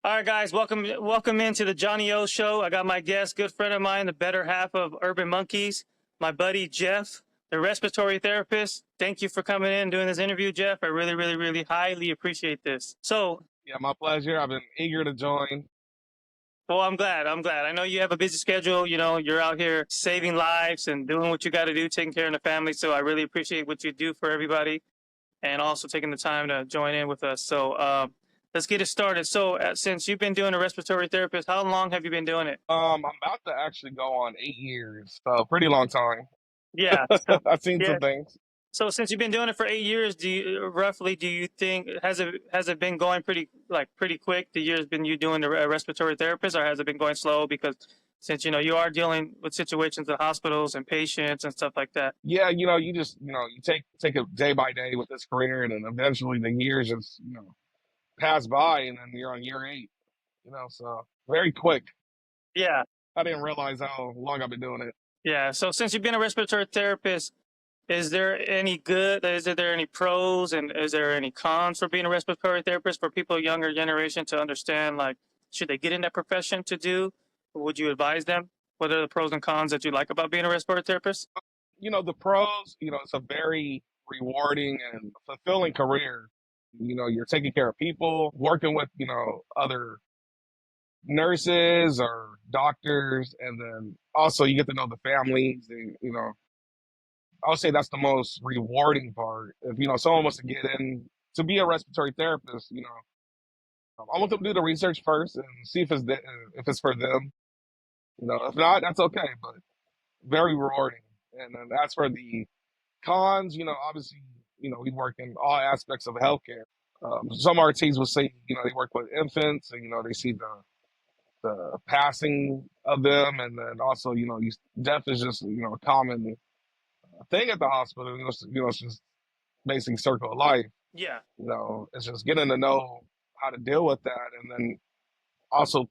All right, guys, welcome into the Jonny O show. I got my guest, good friend of mine, the better half of Urban Monkeys, my buddy Jeff, the respiratory therapist. Thank you for coming in and doing this interview, Jeff. I really, really, really highly appreciate this. Yeah, my pleasure. I've been eager to join. Well, I'm glad. I know you have a busy schedule. You know, you're out here saving lives and doing what you got to do, taking care of the family. So I really appreciate what you do for everybody, and also taking the time to join in with us. Let's get it started. Since you've been doing a respiratory therapist, how long have you been doing it? I'm about to actually go on 8 years, so pretty long time. Yeah. So I've seen yeah. some things. So since you've been doing it for 8 years, do you think has it been going pretty quick? The years been you doing the respiratory therapist, or has it been going slow? Because since you are dealing with situations in hospitals and patients and stuff like that. Yeah, you just you take it day by day with this career, and then eventually the years just pass by, and then you're on year 8. So very quick. Yeah. I didn't realize how long I've been doing it. Yeah. So since you've been a respiratory therapist, is there any good? Is there any pros and is there any cons for being a respiratory therapist for people younger generation to understand? Like, should they get in that profession to do? Would you advise them? What are the pros and cons that you like about being a respiratory therapist? The pros. It's a very rewarding and fulfilling career. You're taking care of people, working with other nurses or doctors, and then also you get to know the families. And I'll say that's the most rewarding part. If someone wants to get in to be a respiratory therapist, I want them to do the research first and see if it's for them. If not, that's okay, but very rewarding. And then as for the cons, obviously, we work in all aspects of healthcare. Some RTs will say, they work with infants, and they see the passing of them, and then also, death is just a common thing at the hospital. It's just basic circle of life. Yeah. It's just getting to know how to deal with that, and then also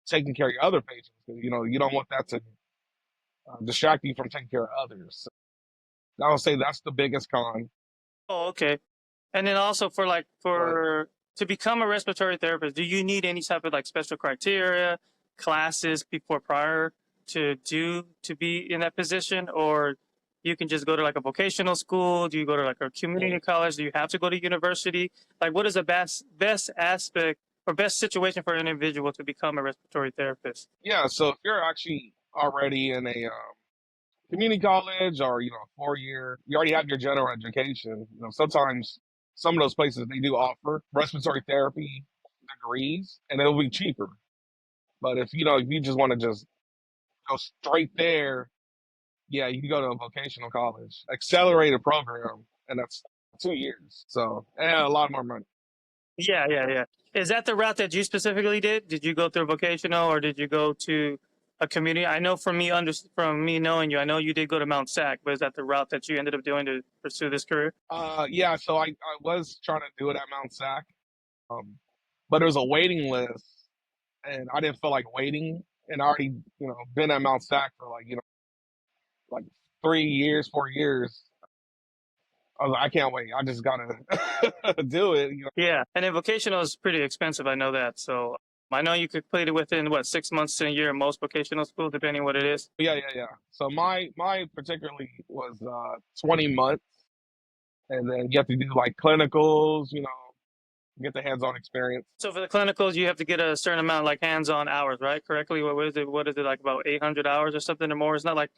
taking care of your other patients. You don't want that to distract you from taking care of others. So I would say that's the biggest con. Oh, okay. And then also But to become a respiratory therapist, do you need any type of like special criteria, classes before prior to be in that position, or you can just go to like a vocational school? Do you go to like a community college? Do you have to go to university? Like, what is the best aspect or best situation for an individual to become a respiratory therapist? yeah, so if you're actually already in a community college or 4 year, you already have your general education. Sometimes some of those places they do offer respiratory therapy degrees, and it'll be cheaper. But if you just want to just go straight there, yeah, you can go to a vocational college, accelerated program, and that's 2 years. So, and a lot more money. Yeah, yeah, yeah. Is that the route that you specifically did? Did you go through vocational or did you go to a community? I know from me knowing you, I know you did go to Mount Sac, but is that the route that you ended up doing to pursue this career? Yeah, so I was trying to do it at Mount Sac, um, but there was a waiting list, and I didn't feel like waiting. And I already, been at Mount Sac for like 3 years, 4 years. I was like, I can't wait. I just gotta do it. Yeah, and then vocational is pretty expensive. I know that. So I know you could complete it within what 6 months to a year in most vocational schools, depending what it is. Yeah, yeah, yeah. So my particularly was 20 months, and then you have to do like clinicals, get the hands-on experience. So for the clinicals, you have to get a certain amount like hands-on hours, right? Correctly? What is it? What is it like about 800 hours or something or more? It's not like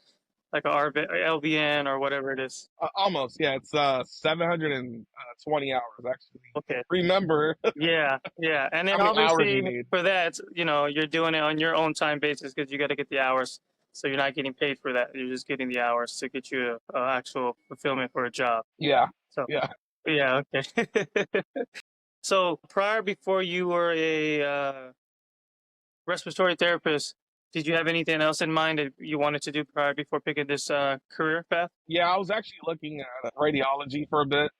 a LVN or whatever it is. Almost, yeah. It's 720 hours actually. Okay. Remember Yeah, yeah. And how then many hours obviously you need. for that, you're doing it on your own time basis because you got to get the hours. So you're not getting paid for that. You're just getting the hours to get you actual fulfillment for a job. Yeah, So yeah. yeah, okay. So before you were a respiratory therapist, did you have anything else in mind that you wanted to do prior before picking this career path? Yeah, I was actually looking at radiology for a bit,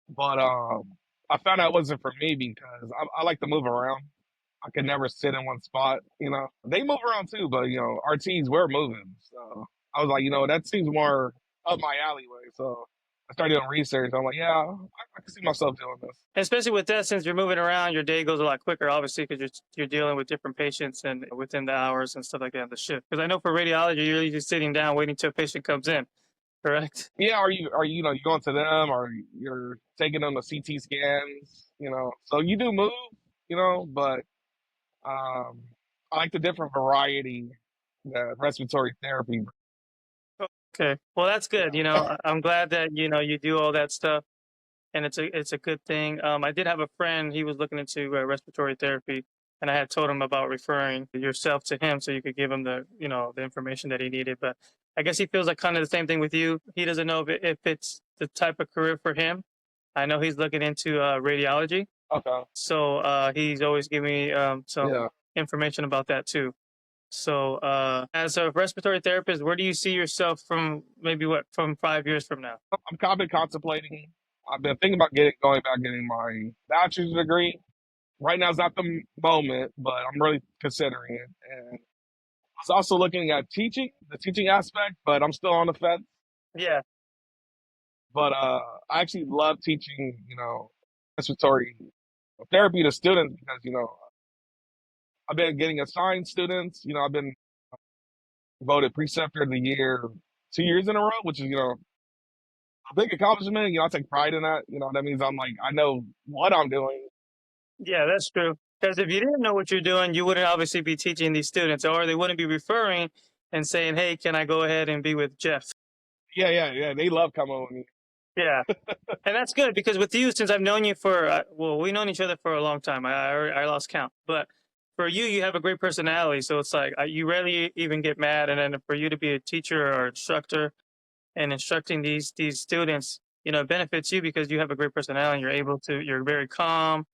but I found out it wasn't for me because I like to move around. I could never sit in one spot. They move around too, but RTs we're moving. So I was like, that seems more up my alleyway. So I started doing research. I'm like, yeah, I can see myself doing this. Especially with that, since you're moving around, your day goes a lot quicker, obviously, because you're dealing with different patients and within the hours and stuff like that, the shift. Because I know for radiology, you're usually sitting down waiting till a patient comes in, correct? Yeah, are you you going to them, or you're taking them to CT scans, So you do move, but um, I like the different variety that respiratory therapy. Okay, well that's good. Yeah. I'm glad that you do all that stuff, and it's a good thing. I did have a friend; he was looking into respiratory therapy, and I had told him about referring yourself to him so you could give him the information that he needed. But I guess he feels like kind of the same thing with you. He doesn't know if it's the type of career for him. I know he's looking into radiology, Okay. so he's always giving me some Yeah. information about that too. So, as a respiratory therapist, where do you see yourself from maybe from 5 years from now? I'm kind of contemplating. I've been thinking about going back getting my bachelor's degree. Right now is not the moment, but I'm really considering it. And I was also looking at teaching, the teaching aspect, but I'm still on the fence. Yeah, But I actually love teaching, respiratory therapy to students because, I've been getting assigned students. I've been voted preceptor of the year 2 years in a row, which is, a big accomplishment. I take pride in that. That means I'm like, I know what I'm doing. yeah, that's true. Because if you didn't know what you're doing, you wouldn't obviously be teaching these students, or they wouldn't be referring and saying, "Hey, can I go ahead and be with Jeff?" Yeah, yeah, yeah. They love coming with me. Yeah, and that's good because with you, since I've known you for well, we've known each other for a long time. I lost count, but for you, you have a great personality, so it's like you rarely even get mad, and then for you to be a teacher or instructor and instructing these students, it benefits you because you have a great personality. You're very calm.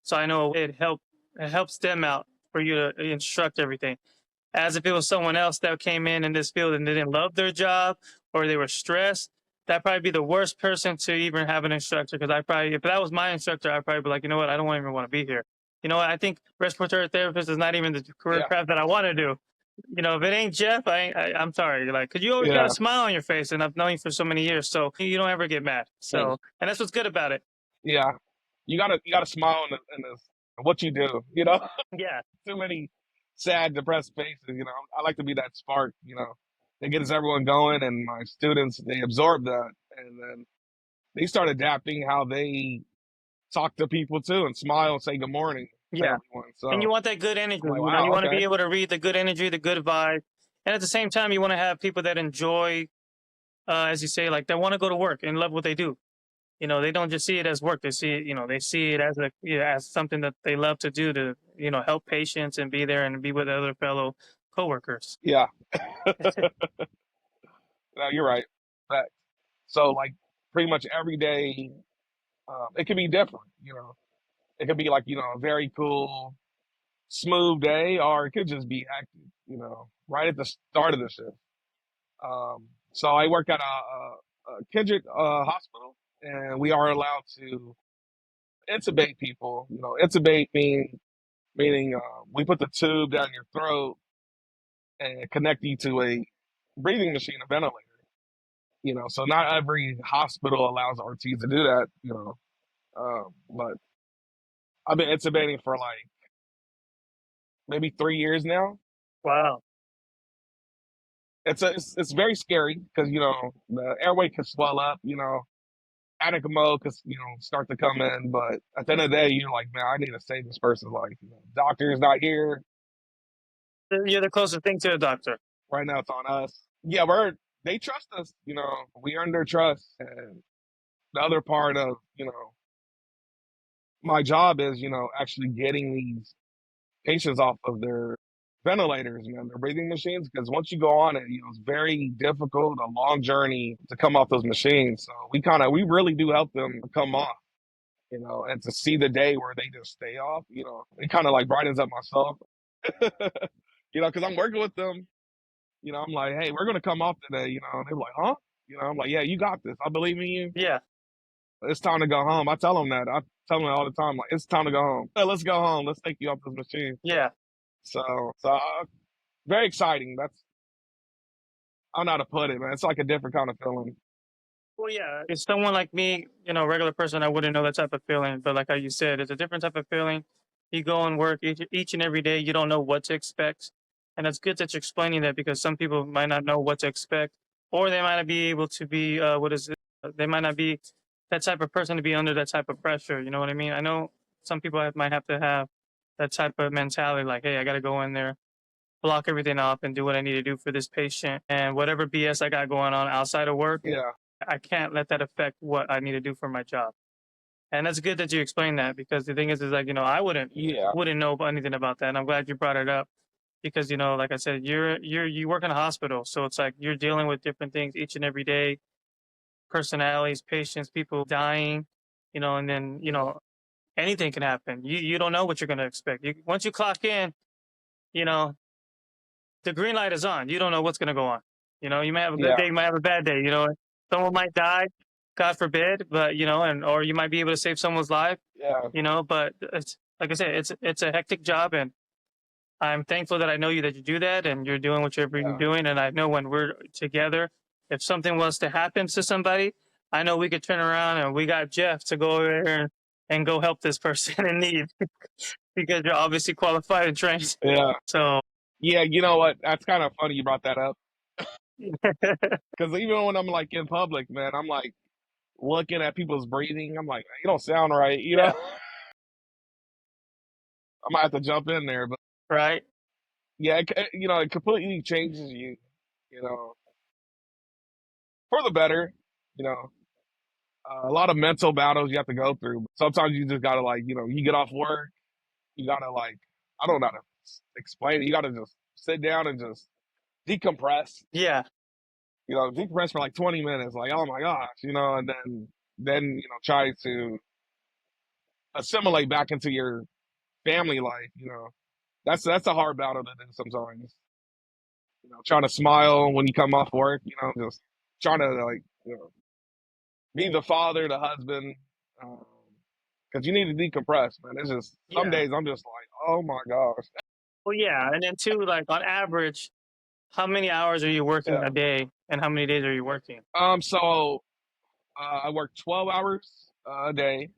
So I know it helps them out for you to instruct everything. As if it was someone else that came in this field and they didn't love their job or they were stressed, that'd probably be the worst person to even have an instructor. Because if that was my instructor, I'd probably be like, you know what, I don't even want to be here. You know what? I think respiratory therapist is not even the career Yeah, path that I want to do. If it ain't Jeff, I'm sorry. Like, cause you always got a yeah, smile on your face, and I've known you for so many years, so you don't ever get mad. thanks. So, and that's what's good about it. Yeah. You gotta smile in this what you do. Yeah, Too many sad, depressed faces. I like to be that spark. That gets everyone going, and my students they absorb that, and then they start adapting how they talk to people too, and smile and say good morning to yeah. everyone. And you So want that good energy. I'm like, You wow, want to okay, be able to read the good energy, the good vibe, and at the same time, you want to have people that enjoy, as you say, like they want to go to work and love what they do. They don't just see it as work. They see it, they see it as as something that they love to do to, help patients and be there and be with other fellow coworkers. yeah, no, you're right. But so like pretty much every day, it can be different. It could be like a very cool smooth day, or it could just be hectic, right at the start of the shift. So I work at a Kendrick hospital, and we are allowed to intubate people. Intubate meaning we put the tube down your throat and connect you to a breathing machine, a ventilator. So not every hospital allows RTs to do that. But I've been intubating for like maybe 3 years now. Wow. It's very scary because the airway can swell up. Panic mode could start to come in, but at the end of the day, you're like, man, I need to save this person's life. Doctor is not here You're the closest thing to a doctor. right now. It's on us. Yeah, they trust us. We earn their trust, and the other part of my job is actually getting these patients off of their ventilators, man, their breathing machines. Because once you go on it, it's very difficult, a long journey to come off those machines. So we really do help them come off, and to see the day where they just stay off, it kind of like brightens up my soul, because I'm working with them. I'm like, hey, we're gonna come off today, and they're like, huh? I'm like, yeah, you got this. I believe in you. Yeah, It's time to go home. I tell them that. I tell them all the time, like, it's time to go home. Hey, let's go home. Let's take you off this machine. yeah. So very exciting. I don't know how to put it, man. It's like a different kind of feeling. Well, yeah, if someone like me, regular person, I wouldn't know that type of feeling. But like how you said, it's a different type of feeling. You go and work each and every day. You don't know what to expect, and it's good that you're explaining that because some people might not know what to expect, or they might not be able to be what is it? They might not be that type of person to be under that type of pressure. You know what I mean? I know some people might have to have that type of mentality, like, hey, I got to go in there, block everything off, and do what I need to do for this patient, and whatever BS I got going on outside of work. Yeah. I can't let that affect what I need to do for my job. And that's good that you explained that because the thing is like, I Yeah. wouldn't know anything about that. And I'm glad you brought it up because, like I said, you work in a hospital. So it's like you're dealing with different things each and every day, personalities, patients, people dying, and then, anything can happen. You don't know what you're going to expect. Once you clock in, you know, the green light is on. You don't know what's going to go on. You may have a good Yeah. day, you might have a bad day. Someone might die, God forbid, but or you might be able to save someone's life. Yeah. But it's like I said, it's a hectic job, and I'm thankful that I know you that you do that, and you're doing whatever you're Yeah. doing. And I know when we're together, if something was to happen to somebody, I know we could turn around and we got Jeff to go over there and go help this person in need because you're obviously qualified and trained. Yeah. So Yeah. You know what? That's kind of funny you brought that up because even when I'm like in public, man, I'm like looking at people's breathing. I'm like, you don't sound right. yeah, I might have to jump in there, but right. yeah, it completely changes you, you know, for the better. You know, a lot of mental battles you have to go through. Sometimes you just gotta like, you get off work, you gotta like, I don't know how to explain it. You gotta just sit down and just decompress. Yeah, Decompress for like 20 minutes. Like, oh my gosh, and then try to assimilate back into your family life. That's a hard battle to do sometimes. Trying to smile when you come off work. Just trying to like, be the father, the husband. Because you need to decompress, man. It's just some yeah. days I'm just like, oh my gosh. Well, yeah, and then too, like on average, how many hours are you working Yeah. a day, and how many days are you working? So I work 12 hours a day.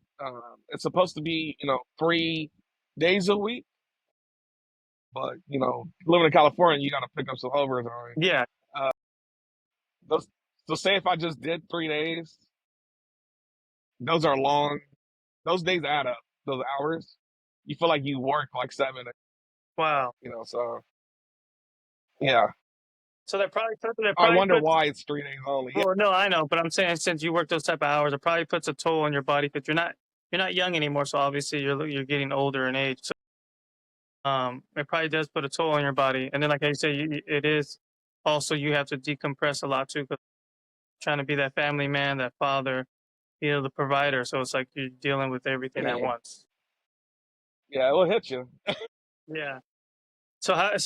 It's supposed to be, 3 days a week, but living in California, you got to pick up some overtime. Yeah. Uh, those, so say if I just did 3 days, those are long. Those days add up. Those hours, you feel like you work like 7. Wow. So yeah. So that I probably wonder puts. why it's 3 days only. Yeah, Well, no, I know, but I'm saying since you work those type of hours, it probably puts a toll on your body because you're not young anymore. So obviously you're getting older in age. So it probably does put a toll on your body. And then like I say, it is also you have to decompress a lot too, 'cause trying to be that family man, that father, the provider. So it's like you're dealing with everything at once. yeah, it will hit you. Yeah. So But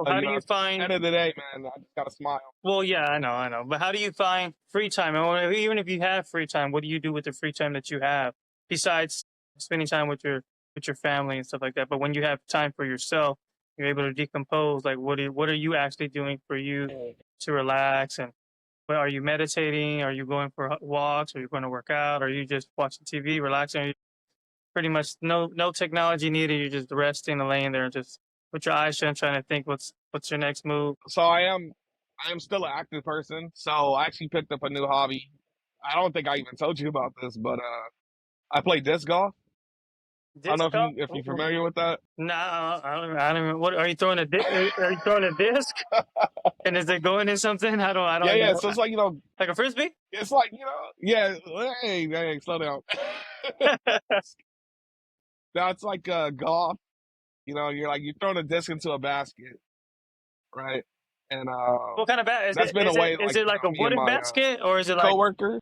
how do you at the find? end of the day, man, I just gotta smile. Well, yeah, I know. But how do you find free time? Or even if you have free time, what do you do with the free time that you have besides spending time with your family and stuff like that? But when you have time for yourself, you're able to decompose. Like, what are you actually doing for you to relax? And are you meditating? Are you going for walks? Are you going to work out? Are you just watching TV, relaxing? Are you pretty much no technology needed. You're just resting and laying there and just with your eyes shut, trying to think what's your next move. So I am still an active person. So I actually picked up a new hobby. I don't think I even told you about this, but I play disc golf. I don't know Disc golf? if you're familiar with that. No, I don't even. What are you throwing are you throwing a disc? And is it going in something? I don't Yeah, even yeah. know. So it's like Like a frisbee? it's like yeah. Hey, slow down. That's like golf. You're throwing a disc into a basket, right? And What kind of bat that's been a way is like it like a me and wooden my basket or is it like coworker.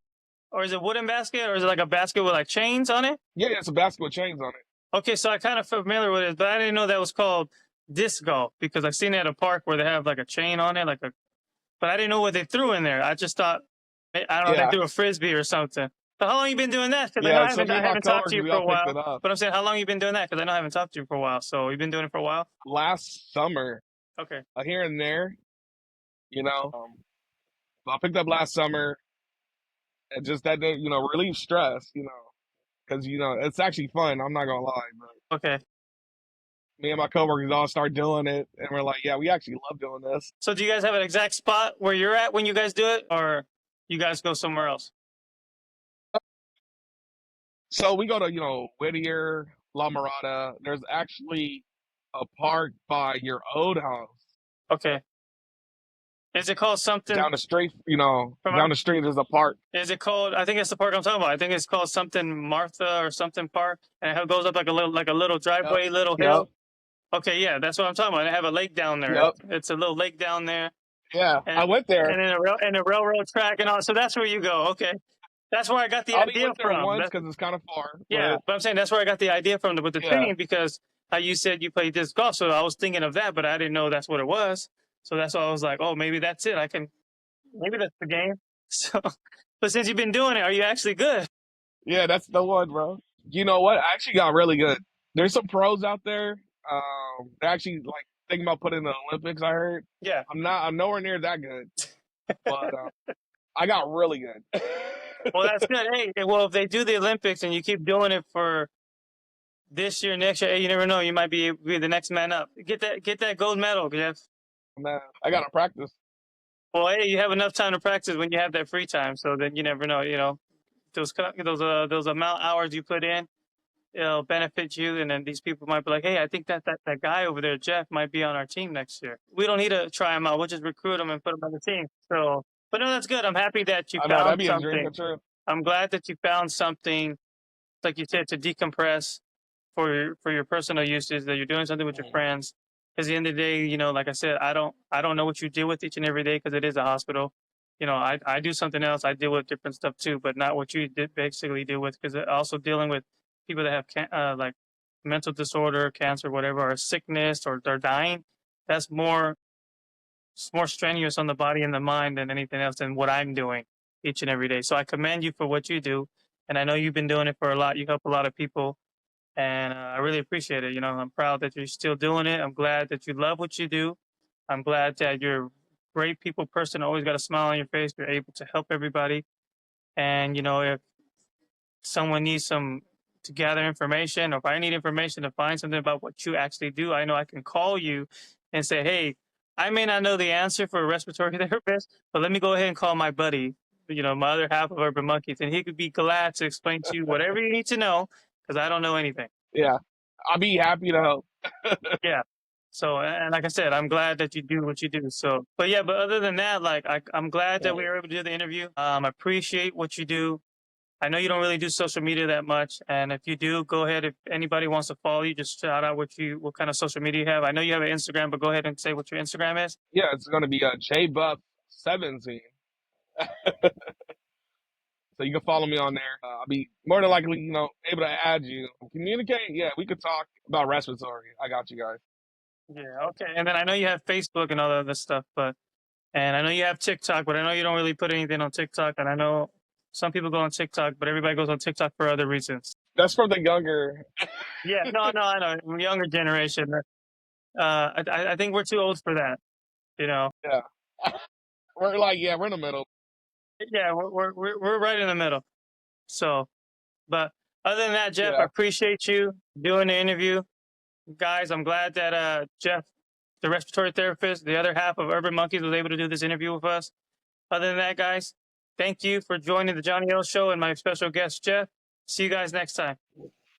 or is it wooden basket or is it like a basket with like chains on it? Yeah, it's a basket with chains on it. Okay, so I kind of familiar with it, but I didn't know that was called disc golf because I've seen it at a park where they have like a chain on it, but I didn't know what they threw in there. I just thought I don't know they Yeah, threw a frisbee or something. So how long you been doing that? Because I know yeah. So me I and my haven't talked to coworker, you we for all a picked while. it up But I'm saying how long you been doing that? Because I know I haven't talked to you for a while. So you've been doing it for a while. last summer, Okay. here and there. You know, so I picked up last summer. and just that to, relieve stress, because it's actually fun. I'm not gonna lie, but Okay. me and my coworkers all start doing it, and we're like, yeah, we actually love doing this. So do you guys have an exact spot where you're at when you guys do it, or you guys go somewhere else? So we go to Whittier, La Mirada. There's actually a park by your old house Okay. Is it called something down the street. from? Down the street there's a park. Is it called? I think it's the park I'm talking about. I think it's called something Martha or something Park, and it goes up like a little Yep, driveway, little yep, hill. Okay, yeah, that's what I'm talking about. They have a lake down there. yep. It's a little lake down there, Yeah, and I went there. and a railroad track and all. So that's where you go. Okay, that's where I got the I only idea went there from. once because it's kind of far. Yeah, but I'm saying that's where I got the idea from with the Yeah, thing, because how you said you played disc golf, so I was thinking of that, but I didn't know that's what it was. So that's why I was like, oh, maybe that's it. Maybe that's the game. So, but since you've been doing it, are you actually good? yeah, that's the one, bro. You know what? I actually got really good. There's some pros out there. They're actually like thinking about putting in the Olympics. I heard. Yeah. I'm nowhere near that good, but I got really good. Well, that's good. Hey, well, if they do the Olympics and you keep doing it for this year, next year, hey, you never know. You might be the next man up. Get that gold medal, Jeff. Man, I gotta practice. Well, hey, you have enough time to practice when you have that free time. So then you never know. Those amount hours you put in, it'll benefit you. And then these people might be like, hey, I think that guy over there, Jeff, might be on our team next year. We don't need to try him out. We'll just recruit him and put him on the team. So, but no, that's good. I'm happy that you I know that'd found be a dream something. come true. I'm glad that you found something, like you said, to decompress for your personal uses, that you're doing something with your friends. Because at the end of the day, like I said, I don't know what you deal with each and every day, because it is a hospital. I do something else. I deal with different stuff too, but not what you basically deal with, because also dealing with people that have like mental disorder, cancer, whatever, or sickness, or they're dying. That's it's more strenuous on the body and the mind than anything else than what I'm doing each and every day. So I commend you for what you do. And I know you've been doing it for a lot. You help a lot of people. And I really appreciate it. I'm proud that you're still doing it. I'm glad that you love what you do. I'm glad that you're a great people person, always got a smile on your face. You're able to help everybody. And, if someone needs to gather information, or if I need information to find something about what you actually do, I know I can call you and say, hey, I may not know the answer for a respiratory therapist, but let me go ahead and call my buddy, my other half of Urban Monkeys, and he could be glad to explain to you whatever you need to know, because I don't know anything. Yeah, I'll be happy to help. Yeah. So, and like I said, I'm glad that you do what you do. So, but other than that, like I'm glad that we were able to do the interview. I appreciate what you do. I know you don't really do social media that much, and if you do, go ahead. If anybody wants to follow you, just shout out what kind of social media you have. I know you have an Instagram, but go ahead and say what your Instagram is. Yeah, it's gonna be JBuff17. So you can follow me on there. I'll be more than likely, able to add you. Communicate. Yeah, we could talk about respiratory. I got you guys. Yeah. Okay. And then I know you have Facebook and all that other stuff, and I know you have TikTok, but I know you don't really put anything on TikTok. And I know some people go on TikTok, but everybody goes on TikTok for other reasons. That's for the younger. Yeah. No. I know, younger generation. I think we're too old for that. Yeah. We're in the middle. Yeah, we're right in the middle. So, but other than that, Jeff, I Yeah. appreciate you doing the interview, guys. I'm glad that Jeff, the respiratory therapist, the other half of Urban Monkeys, was able to do this interview with us. Other than that, guys, thank you for joining the JonnyO show and my special guest, Jeff. See you guys next time.